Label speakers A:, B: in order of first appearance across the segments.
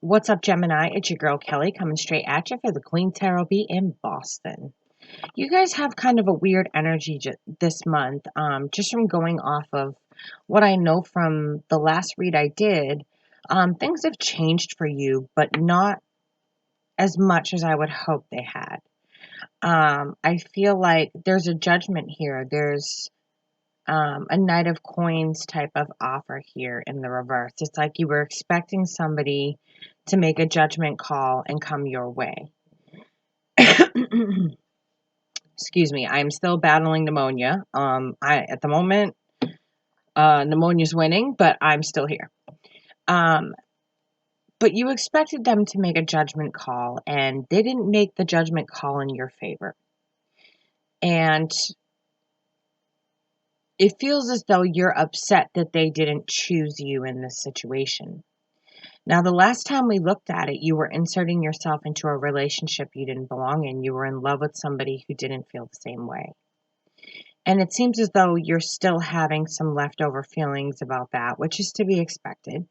A: What's up, Gemini? It's your girl Kelly coming straight at you for the Queen Tarot Bee in Boston. You guys have kind of a weird energy this month. Just from going off of what I know from the last read I did, things have changed for you, but not as much as I would hope they had. I feel like there's a judgment here. There's a Knight of Coins type of offer here in the reverse. It's like you were expecting somebody to make a judgment call and come your way. Excuse me, I'm still battling pneumonia. At the moment, pneumonia's winning, but I'm still here. But you expected them to make a judgment call, and they didn't make the judgment call in your favor. And it feels as though you're upset that they didn't choose you in this situation. Now, the last time we looked at it, you were inserting yourself into a relationship you didn't belong in. You were in love with somebody who didn't feel the same way. And it seems as though you're still having some leftover feelings about that, which is to be expected.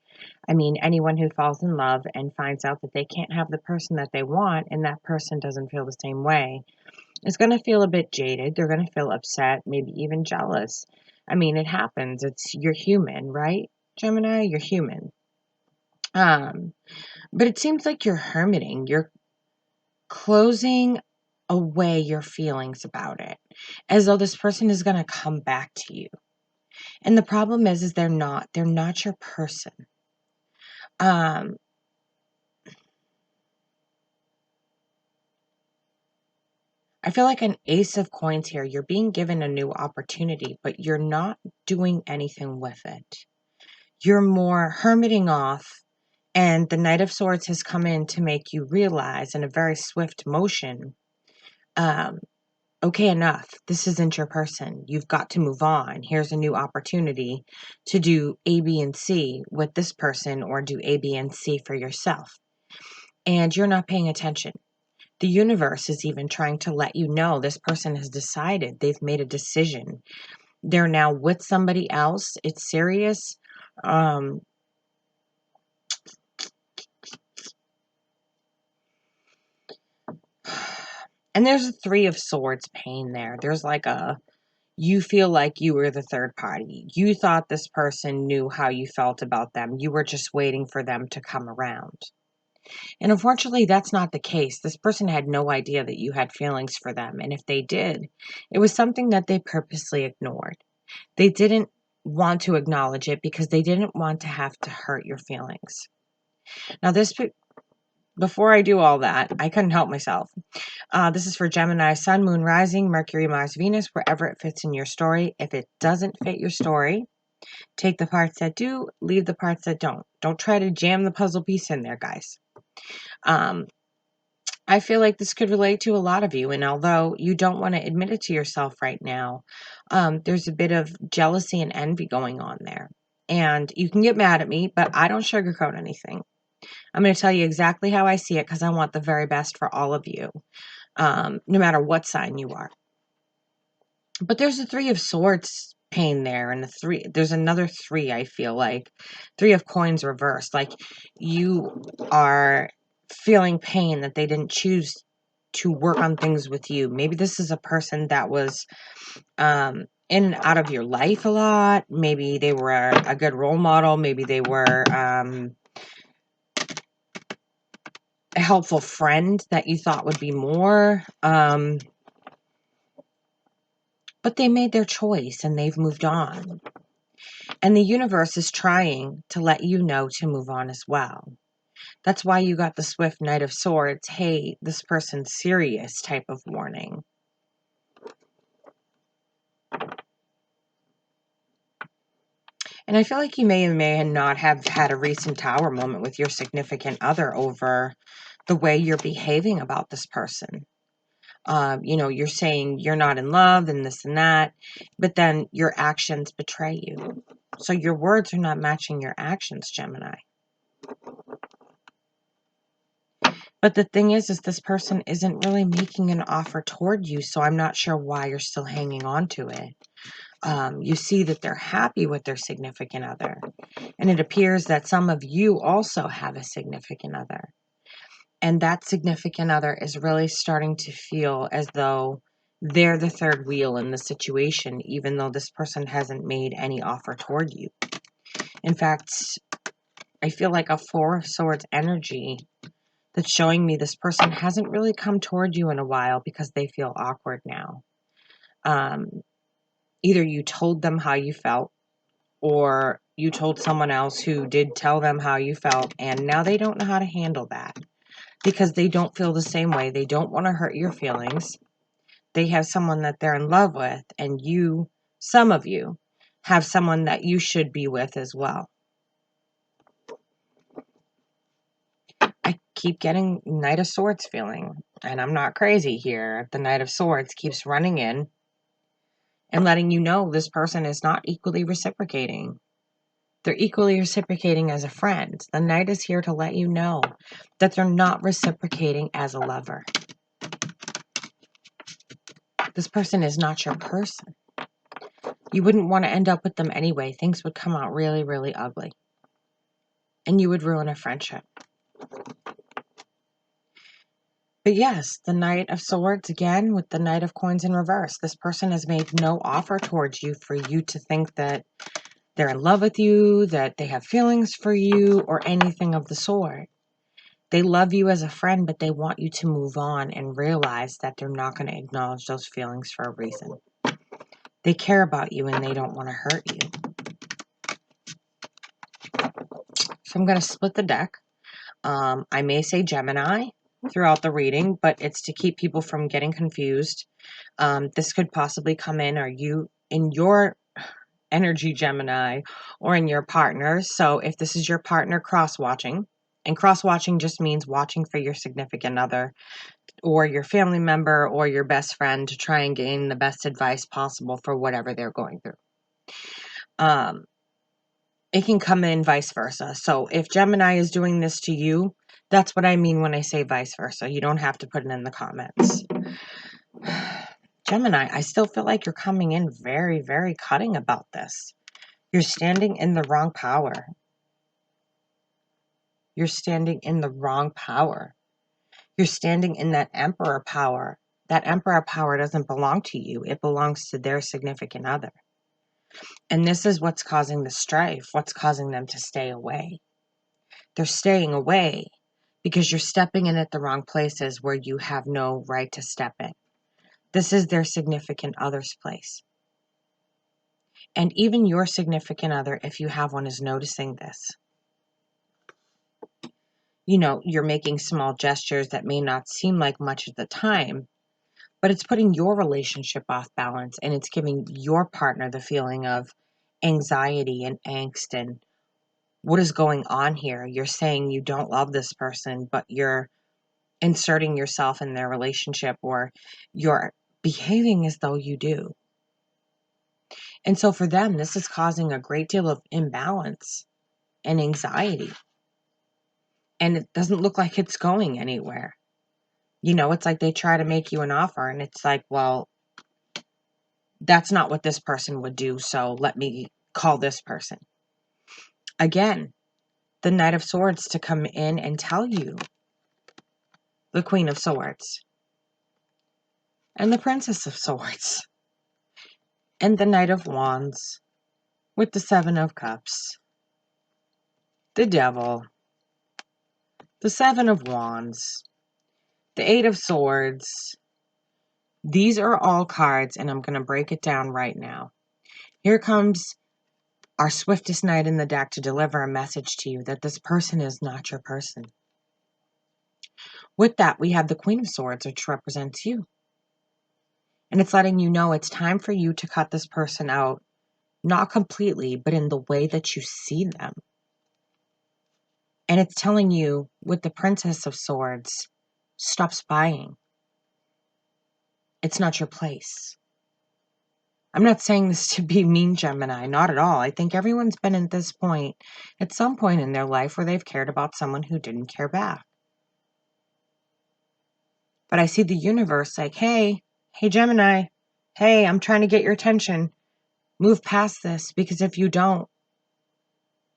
A: I mean, anyone who falls in love and finds out that they can't have the person that they want and that person doesn't feel the same way is going to feel a bit jaded. They're going to feel upset, maybe even jealous. I mean, it happens. You're human, right, Gemini? You're human. But it seems like you're hermiting. You're closing away your feelings about it, as though this person is going to come back to you. And the problem is they're not your person. I feel like an Ace of Coins here. You're being given a new opportunity, but you're not doing anything with it. You're more hermiting off, and the Knight of Swords has come in to make you realize in a very swift motion, okay, enough. This isn't your person. You've got to move on. Here's a new opportunity to do A, B, and C with this person, or do A, B, and C for yourself. And you're not paying attention. The universe is even trying to let you know this person has decided. They've made a decision. They're now with somebody else. It's serious. And there's a Three of Swords pain there. There's like you feel like you were the third party. You thought this person knew how you felt about them. You were just waiting for them to come around. And unfortunately, that's not the case. This person had no idea that you had feelings for them. And if they did, it was something that they purposely ignored. They didn't want to acknowledge it because they didn't want to have to hurt your feelings. Now, before I do all that, I couldn't help myself. This is for Gemini, Sun, Moon, Rising, Mercury, Mars, Venus, wherever it fits in your story. If it doesn't fit your story, take the parts that do, leave the parts that don't. Don't try to jam the puzzle piece in there, guys. I feel like this could relate to a lot of you, and although you don't want to admit it to yourself right now, there's a bit of jealousy and envy going on there. And you can get mad at me, but I don't sugarcoat anything. I'm going to tell you exactly how I see it because I want the very best for all of you, no matter what sign you are. But there's a Three of Swords pain there, and there's another three, I feel like. Three of Coins reversed. Like, you are feeling pain that they didn't choose to work on things with you. Maybe this is a person that was in and out of your life a lot. Maybe they were a good role model. Maybe they were a helpful friend that you thought would be more. But they made their choice and they've moved on. And the universe is trying to let you know to move on as well. That's why you got the Swift Knight of Swords. Hey, this person's serious type of warning. And I feel like you may not have had a recent Tower moment with your significant other over the way you're behaving about this person. You're saying you're not in love and this and that, but then your actions betray you. So your words are not matching your actions, Gemini. But the thing is this person isn't really making an offer toward you, so I'm not sure why you're still hanging on to it. You see that they're happy with their significant other. And it appears that some of you also have a significant other. And that significant other is really starting to feel as though they're the third wheel in the situation, even though this person hasn't made any offer toward you. In fact, I feel like a Four of Swords energy that's showing me this person hasn't really come toward you in a while because they feel awkward now. Either you told them how you felt, or you told someone else who did tell them how you felt, and now they don't know how to handle that because they don't feel the same way. They don't want to hurt your feelings. They have someone that they're in love with, and you, some of you, have someone that you should be with as well. I keep getting Knight of Swords feeling, and I'm not crazy here. The Knight of Swords keeps running in and letting you know this person is not equally reciprocating. They're equally reciprocating as a friend. The Knight is here to let you know that they're not reciprocating as a lover. This person is not your person. You wouldn't want to end up with them anyway. Things would come out really, really ugly. And you would ruin a friendship. But yes, the Knight of Swords again with the Knight of Coins in reverse. This person has made no offer towards you for you to think that they're in love with you, that they have feelings for you, or anything of the sort. They love you as a friend, but they want you to move on and realize that they're not going to acknowledge those feelings for a reason. They care about you and they don't want to hurt you. So I'm going to split the deck. I may say Gemini throughout the reading, but it's to keep people from getting confused. This could possibly come in, or you in your energy Gemini, or in your partner. So if this is your partner, cross-watching. And cross-watching just means watching for your significant other or your family member or your best friend to try and gain the best advice possible for whatever they're going through. It can come in vice versa. So if Gemini is doing this to you, that's what I mean when I say vice versa. You don't have to put it in the comments. Gemini, I still feel like you're coming in very, very cutting about this. You're standing in the wrong power. You're standing in the wrong power. You're standing in that Emperor power. That Emperor power doesn't belong to you. It belongs to their significant other. And this is what's causing the strife, what's causing them to stay away. They're staying away because you're stepping in at the wrong places where you have no right to step in. This is their significant other's place. And even your significant other, if you have one, is noticing this. You know, you're making small gestures that may not seem like much at the time, but it's putting your relationship off balance, and it's giving your partner the feeling of anxiety and angst and what is going on here. You're saying you don't love this person, but you're inserting yourself in their relationship, or you're behaving as though you do. And so for them, this is causing a great deal of imbalance and anxiety. And it doesn't look like it's going anywhere. You know, it's like they try to make you an offer, and it's like, well, that's not what this person would do, so let me call this person. Again, the Knight of Swords to come in and tell you the Queen of Swords and the Princess of Swords and the Knight of Wands with the Seven of Cups, the Devil, the Seven of Wands, the Eight of Swords. These are all cards, and I'm going to break it down right now. Here comes our swiftest knight in the deck to deliver a message to you that this person is not your person. With that, we have the Queen of Swords, which represents you. And it's letting you know it's time for you to cut this person out, not completely, but in the way that you see them. And it's telling you, with the Princess of Swords, stop spying. It's not your place. I'm not saying this to be mean, Gemini, not at all. I think everyone's been at this point, at some point in their life, where they've cared about someone who didn't care back. But I see the universe like, hey, Gemini, hey, I'm trying to get your attention. Move past this, because if you don't,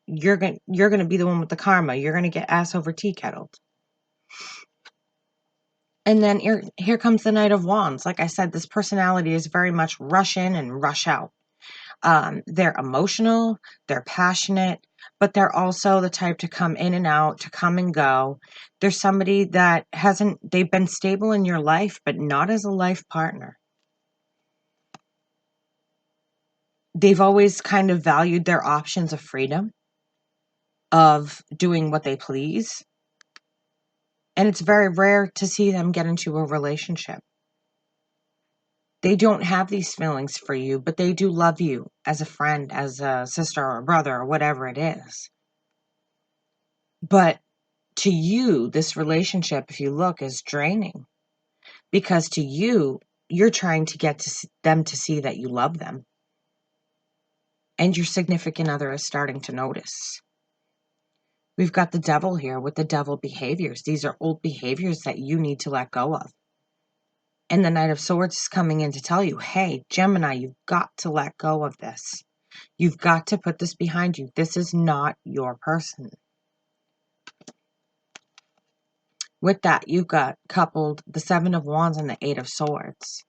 A: you're going to be the one with the karma. You're going to get ass over tea kettled. And then here comes the Knight of Wands. Like I said, this personality is very much rush in and rush out. They're emotional, they're passionate, but they're also the type to come in and out, to come and go. They're somebody that they've been stable in your life, but not as a life partner. They've always kind of valued their options of freedom, of doing what they please. And it's very rare to see them get into a relationship. They don't have these feelings for you, but they do love you as a friend, as a sister or a brother or whatever it is. But to you, this relationship, if you look, is draining. Because to you, you're trying to get them to see that you love them. And your significant other is starting to notice. We've got the devil here with the devil behaviors. These are old behaviors that you need to let go of. And the Knight of Swords is coming in to tell you, hey, Gemini, you've got to let go of this. You've got to put this behind you. This is not your person. With that, you've got coupled the Seven of Wands and the Eight of Swords.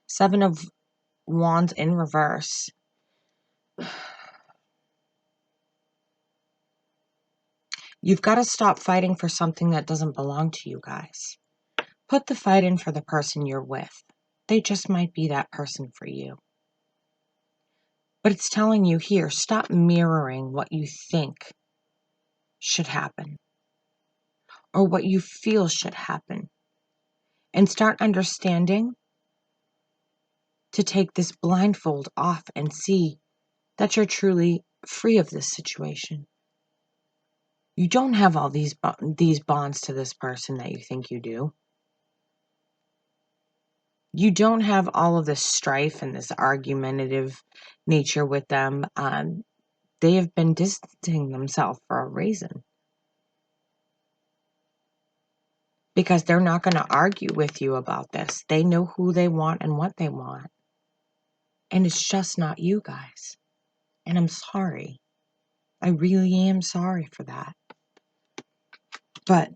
A: Seven of Wands in reverse. You've got to stop fighting for something that doesn't belong to you guys. Put the fight in for the person you're with. They just might be that person for you. But it's telling you here, stop mirroring what you think should happen or what you feel should happen, and start understanding to take this blindfold off and see that you're truly free of this situation. You don't have all these bonds to this person that you think you do. You don't have all of this strife and this argumentative nature with them. They have been distancing themselves for a reason. Because they're not going to argue with you about this. They know who they want and what they want. And it's just not you guys. And I'm sorry. I really am sorry for that. But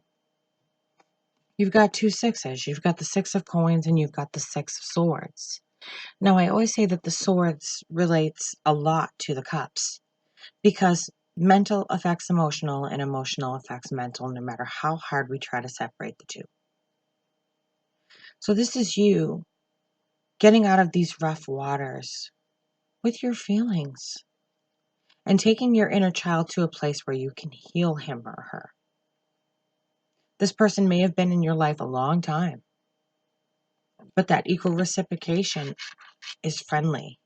A: you've got two sixes. You've got the Six of Coins and you've got the Six of Swords. Now, I always say that the Swords relates a lot to the Cups. Because mental affects emotional and emotional affects mental, no matter how hard we try to separate the two. So this is you getting out of these rough waters with your feelings and taking your inner child to a place where you can heal him or her. This person may have been in your life a long time, but that equal reciprocation is friendly.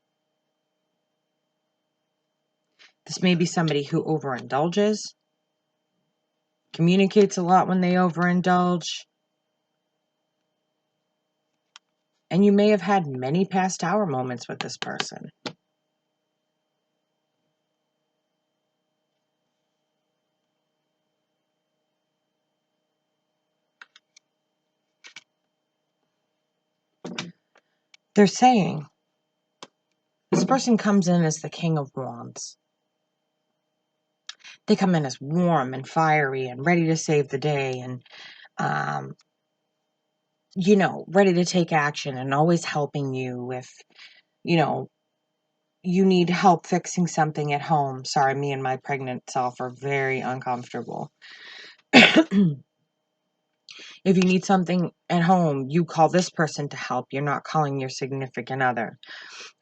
A: This may be somebody who overindulges, communicates a lot when they overindulge, and you may have had many past hour moments with this person. They're saying this person comes in as the King of Wands. They come in as warm and fiery and ready to save the day and, ready to take action and always helping you with, you need help fixing something at home. Sorry, me and my pregnant self are very uncomfortable. If you need something at home, you call this person to help. You're not calling your significant other.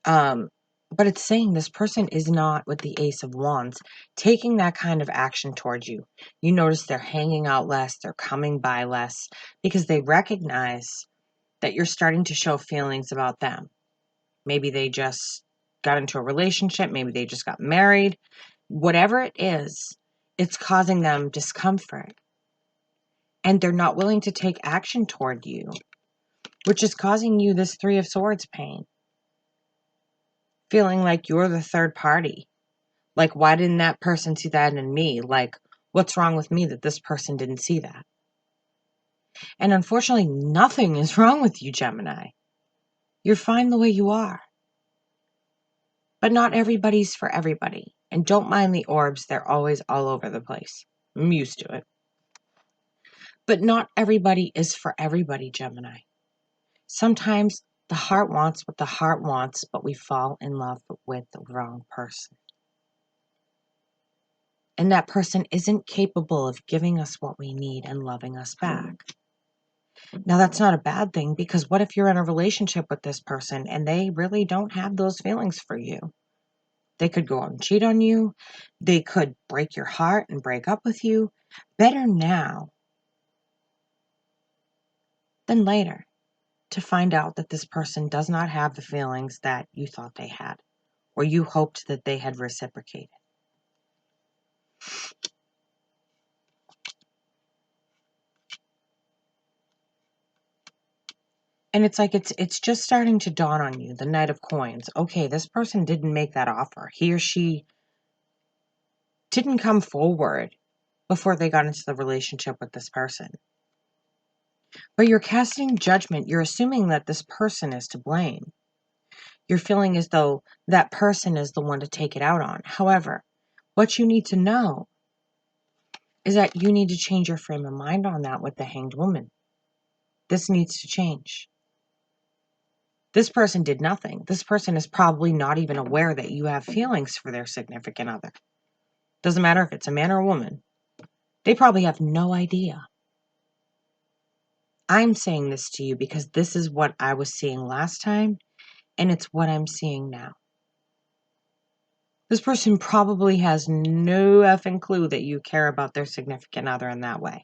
A: But it's saying this person is not, with the Ace of Wands, taking that kind of action towards you. You notice they're hanging out less, they're coming by less, because they recognize that you're starting to show feelings about them. Maybe they just got into a relationship, maybe they just got married. Whatever it is, it's causing them discomfort. And they're not willing to take action toward you, which is causing you this Three of Swords pain. Feeling like you're the third party. Like, why didn't that person see that in me? Like, what's wrong with me that this person didn't see that? And unfortunately, nothing is wrong with you, Gemini. You're fine the way you are. But not everybody's for everybody. And don't mind the orbs, they're always all over the place. I'm used to it. But not everybody is for everybody, Gemini. Sometimes the heart wants what the heart wants, but we fall in love with the wrong person. And that person isn't capable of giving us what we need and loving us back. Now, that's not a bad thing, because what if you're in a relationship with this person and they really don't have those feelings for you? They could go out and cheat on you. They could break your heart and break up with you. Better now than later to find out that this person does not have the feelings that you thought they had, or you hoped that they had reciprocated. And it's like it's just starting to dawn on you, the Knight of Coins. Okay, this person didn't make that offer. He or she didn't come forward before they got into the relationship with this person. But you're casting judgment. You're assuming that this person is to blame. You're feeling as though that person is the one to take it out on. However, what you need to know is that you need to change your frame of mind on that with the Hanged Woman. This needs to change. This person did nothing. This person is probably not even aware that you have feelings for their significant other. Doesn't matter if it's a man or a woman. They probably have no idea. I'm saying this to you because this is what I was seeing last time, and it's what I'm seeing now. This person probably has no effing clue that you care about their significant other in that way.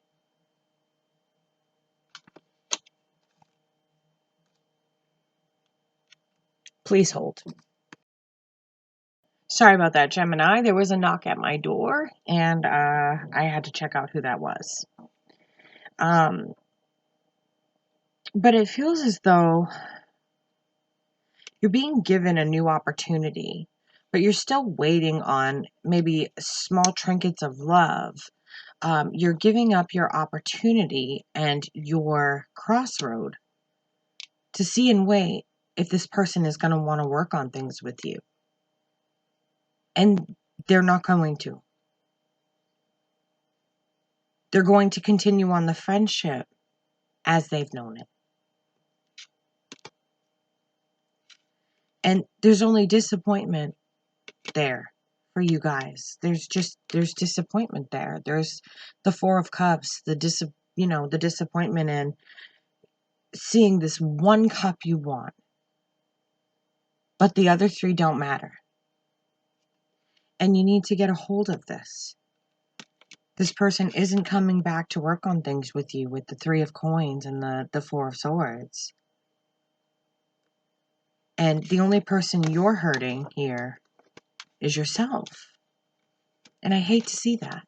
A: Please hold. Sorry about that, Gemini. There was a knock at my door, and I had to check out who that was. But it feels as though you're being given a new opportunity, but you're still waiting on maybe small trinkets of love. You're giving up your opportunity and your crossroad to see and wait if this person is going to want to work on things with you. And they're not going to. They're going to continue on the friendship as they've known it. And there's only disappointment there for you guys. There's disappointment there. There's the Four of Cups, the disappointment in seeing this one cup you want, but the other three don't matter. And you need to get a hold of this. This person isn't coming back to work on things with you with the Three of Coins and the Four of Swords. And the only person you're hurting here is yourself. And I hate to see that.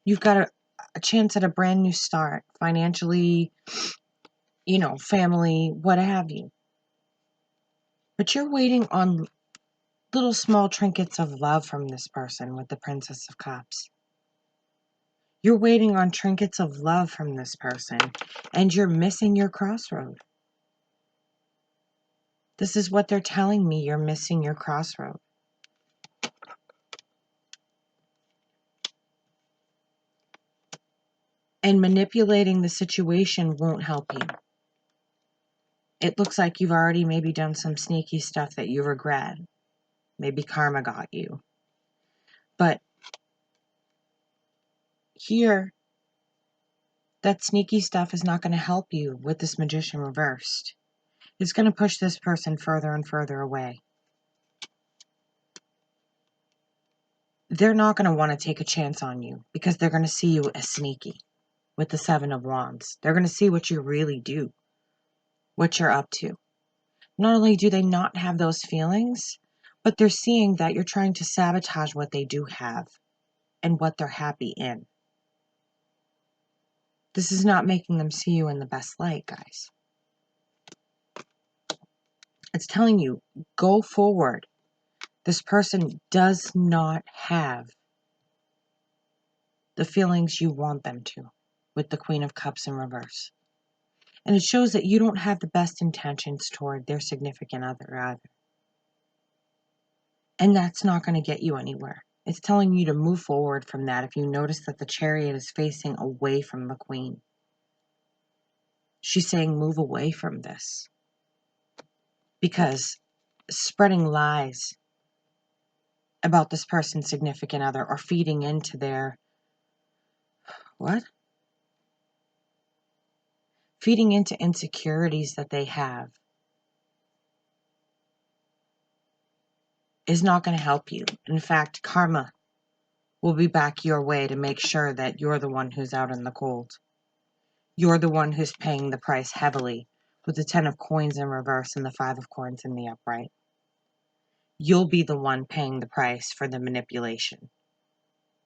A: You've got a chance at a brand new start, financially, family, what have you. But you're waiting on little small trinkets of love from this person with the Princess of Cups. You're waiting on trinkets of love from this person, and you're missing your crossroad. This is what they're telling me. You're missing your crossroad. And manipulating the situation won't help you. It looks like you've already maybe done some sneaky stuff that you regret. Maybe karma got you. But here, that sneaky stuff is not going to help you with this Magician reversed. It's going to push this person further and further away. They're not going to want to take a chance on you because they're going to see you as sneaky with the Seven of Wands. They're going to see what you really do, what you're up to. Not only do they not have those feelings, but they're seeing that you're trying to sabotage what they do have and what they're happy in. This is not making them see you in the best light, guys. It's telling you, go forward. This person does not have the feelings you want them to with the Queen of Cups in reverse. And it shows that you don't have the best intentions toward their significant other either. And that's not going to get you anywhere. It's telling you to move forward from that if you notice that the Chariot is facing away from the Queen. She's saying move away from this. Because spreading lies about this person's significant other or feeding into their... What? Feeding into insecurities that they have is not going to help you. In fact, karma will be back your way to make sure that you're the one who's out in the cold. You're the one who's paying the price heavily with the 10 of coins in reverse and the 5 of coins in the upright. You'll be the one paying the price for the manipulation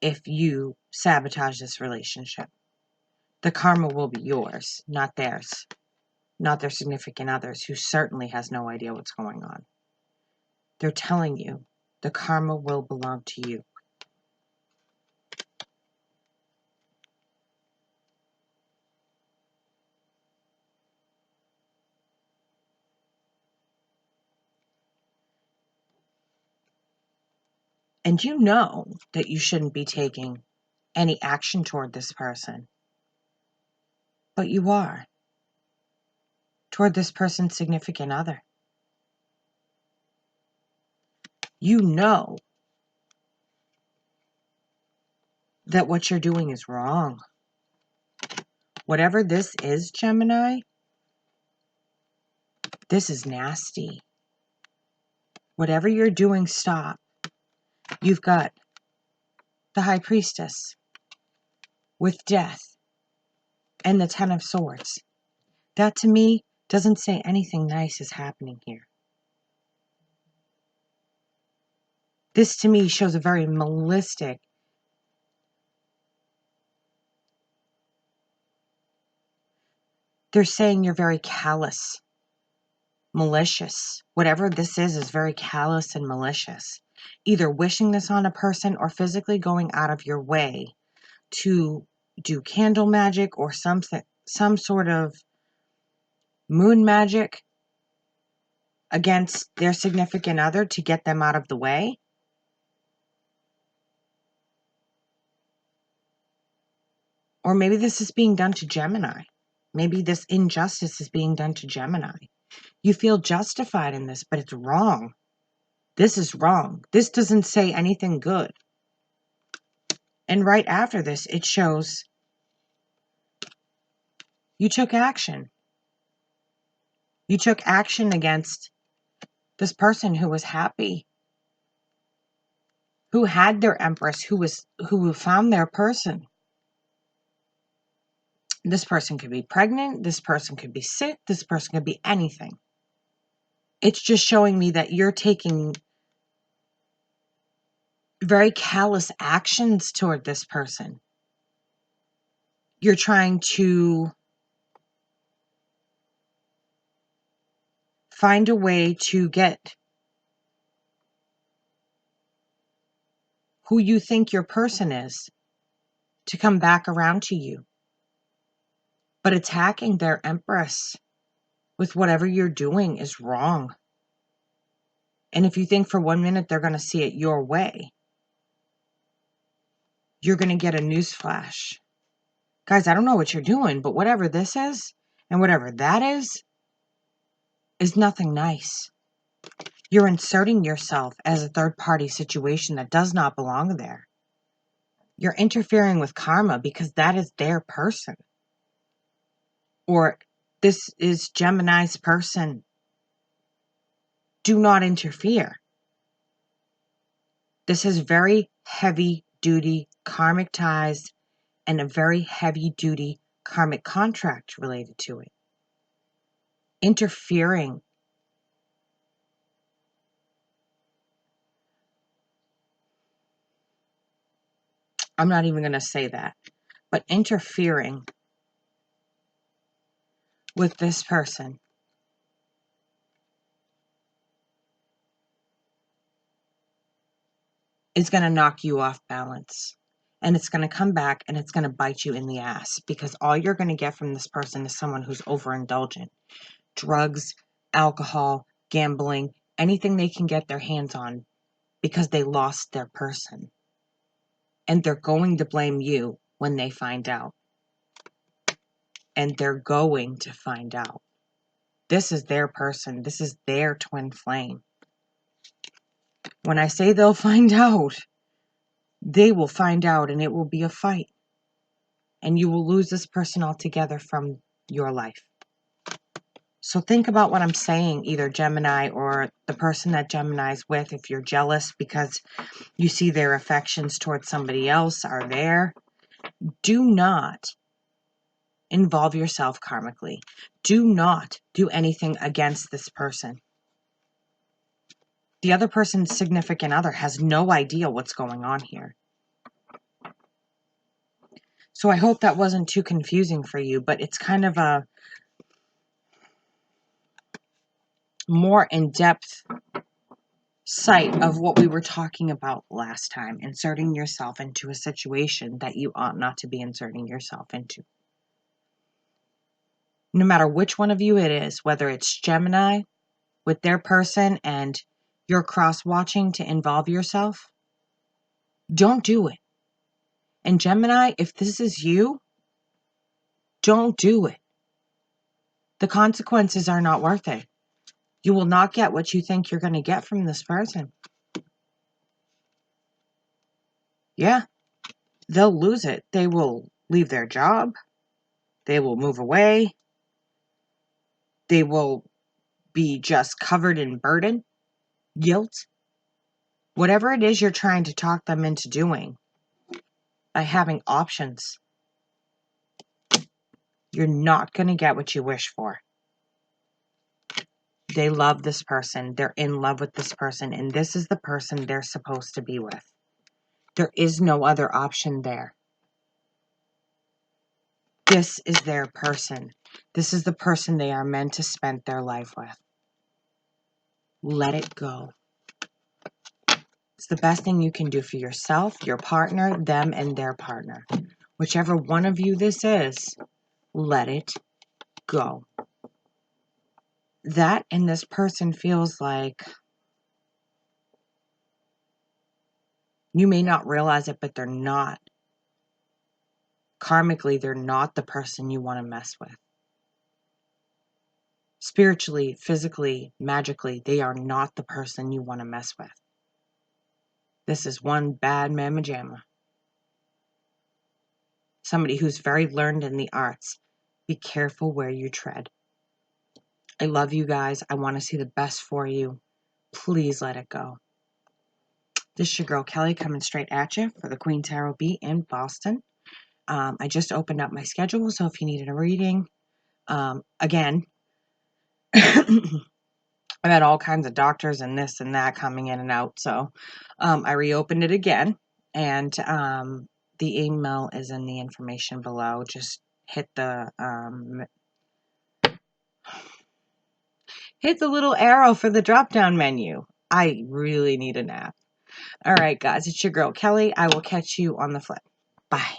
A: if you sabotage this relationship. The karma will be yours, not theirs. Not their significant others, who certainly has no idea what's going on. They're telling you the karma will belong to you. And you know that you shouldn't be taking any action toward this person. But you are. Toward this person's significant other. You know that what you're doing is wrong. Whatever this is, Gemini, this is nasty. Whatever you're doing, stop. You've got the High Priestess with death and the 10 of Swords. That to me doesn't say anything nice is happening here. This to me shows a very malicious. They're saying you're very callous, malicious. Whatever this is very callous and malicious. Either wishing this on a person or physically going out of your way to do candle magic or some sort of moon magic against their significant other to get them out of the way. Or maybe this is being done to Gemini. Maybe this injustice is being done to Gemini. You feel justified in this, but it's wrong. This is wrong. This doesn't say anything good. And right after this, it shows you took action. You took action against this person who was happy, who had their empress, who found their person. This person could be pregnant, this person could be sick, this person could be anything. It's just showing me that you're taking very callous actions toward this person. You're trying to find a way to get who you think your person is to come back around to you. But attacking their empress with whatever you're doing is wrong. And if you think for 1 minute they're going to see it your way, you're going to get a newsflash. Guys, I don't know what you're doing, but whatever this is and whatever that is nothing nice. You're inserting yourself as a third-party situation that does not belong there. You're interfering with karma because that is their person. Or this is Gemini's person. Do not interfere. This has very heavy-duty karmic ties and a very heavy-duty karmic contract related to it. Interfering. I'm not even going to say that. But interfering with this person is going to knock you off balance. And it's going to come back and it's going to bite you in the ass because all you're going to get from this person is someone who's overindulgent. Drugs, alcohol, gambling, anything they can get their hands on because they lost their person. And they're going to blame you when they find out. And they're going to find out. This is their person. This is their twin flame. When I say they'll find out, they will find out, and it will be a fight. And you will lose this person altogether from your life. So think about what I'm saying, either Gemini or the person that Gemini's with. If you're jealous because you see their affections towards somebody else are there, do not involve yourself karmically. Do not do anything against this person. The other person's significant other has no idea what's going on here. So I hope that wasn't too confusing for you, but it's kind of a more in-depth sight of what we were talking about last time, inserting yourself into a situation that you ought not to be inserting yourself into. No matter which one of you it is, whether it's Gemini with their person and you're cross-watching to involve yourself, don't do it. And Gemini, if this is you, don't do it. The consequences are not worth it. You will not get what you think you're going to get from this person. Yeah, they'll lose it. They will leave their job. They will move away. They will be just covered in burden, guilt, whatever it is you're trying to talk them into doing by having options. You're not going to get what you wish for. They love this person. They're in love with this person, and this is the person they're supposed to be with. There is no other option there. This is their person. This is the person they are meant to spend their life with. Let it go. It's the best thing you can do for yourself, your partner, them, and their partner. Whichever one of you this is, let it go. That and this person feels like, you may not realize it, but they're not. Karmically, they're not the person you want to mess with. Spiritually, physically, magically, they are not the person you want to mess with. This is one bad mamma jamma. Somebody who's very learned in the arts. Be careful where you tread. I love you guys. I want to see the best for you. Please let it go. This is your girl, Kelly, coming straight at you for the Queen Tarot Beat in Boston. I just opened up my schedule, so if you needed a reading, again, I've had all kinds of doctors and this and that coming in and out, so I reopened it again, and the email is in the information below. Just hit the little arrow for the drop-down menu. I really need a nap. All right, guys, it's your girl, Kelly. I will catch you on the flip. Bye.